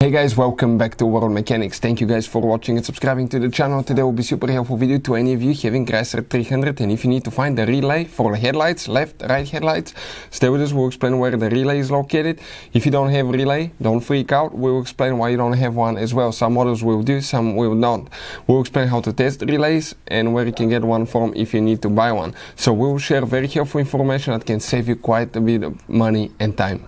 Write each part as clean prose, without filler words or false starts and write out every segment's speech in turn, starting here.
Hey guys, welcome back to World Mechanics. Thank you guys for watching and subscribing to the channel. Today will be super helpful video to any of you having Chrysler 300, and if you need to find the relay for the headlights, left, right headlights, stay with us, we'll explain where the relay is located. If you don't have a relay, don't freak out, we'll explain why you don't have one as well. Some models will do, some will not. We'll explain how to test relays and where you can get one from if you need to buy one. So we'll share very helpful information that can save you quite a bit of money and time.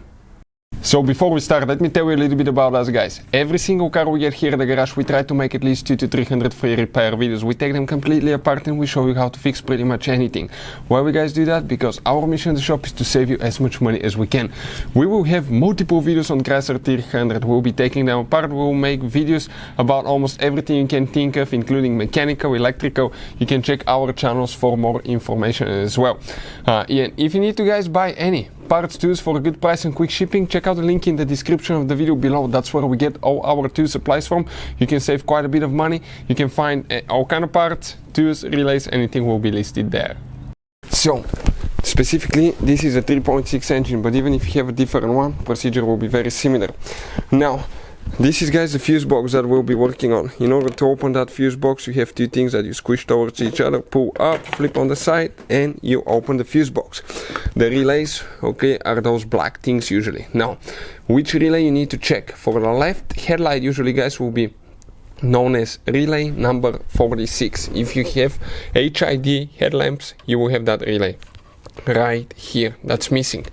So before we start, let me tell you a little bit about us guys. Every single car we get here at the garage, we try to make at least 200 to 300 free repair videos. We take them completely apart and we show you how to fix pretty much anything. Why we guys do that? Because our mission in the shop is to save you as much money as we can. We will have multiple videos on Chrysler 300. We'll be taking them apart. We'll make videos about almost everything you can think of, including mechanical, electrical. You can check our channels for more information as well. And if you need to guys buy any parts, tools for a good price and quick shipping, check out the link in the description of the video below. That's where we get all our tool supplies from. You can save quite a bit of money. You can find all kind of parts, tools, relays, anything will be listed there. So specifically, this is a 3.6 engine, but even if you have a different one, procedure will be very similar. Now, this is guys the fuse box that we'll be working on. In order to open that fuse box, you have two things that you squish towards each other, pull up, flip on the side, and you open the fuse box. The relays, okay, are those black things usually. Now, which relay you need to check? For the left headlight, usually guys will be known as relay number 46. If you have HID headlamps, you will have that relay right here. That's missing.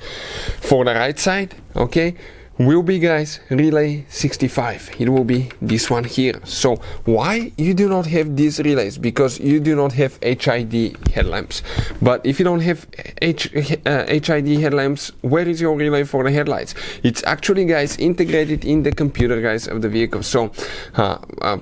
For the right side, okay, will be guys relay 65. It will be this one here. So why you do not have these relays? Because you do not have HID headlamps. But if you don't have HID headlamps, where is your relay for the headlights? It's actually guys integrated in the computer guys of the vehicle. So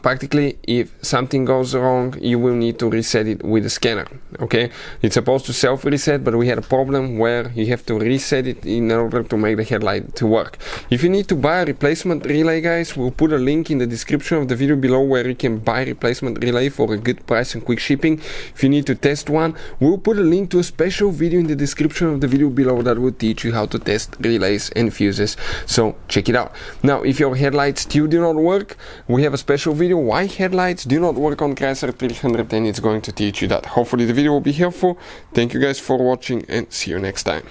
practically if something goes wrong, you will need to reset it with a scanner. Okay, it's supposed to self-reset, but we had a problem where you have to reset it in order to make the headlight to work. If you need to buy a replacement relay guys, we'll put a link in the description of the video below where you can buy replacement relay for a good price and quick shipping. If you need to test one, we'll put a link to a special video in the description of the video below that will teach you how to test relays and fuses. So check it out. Now, if your headlights still do not work, we have a special video why headlights do not work on Chrysler 300, and it's going to teach you that. Hopefully the video will be helpful. Thank you guys for watching and see you next time.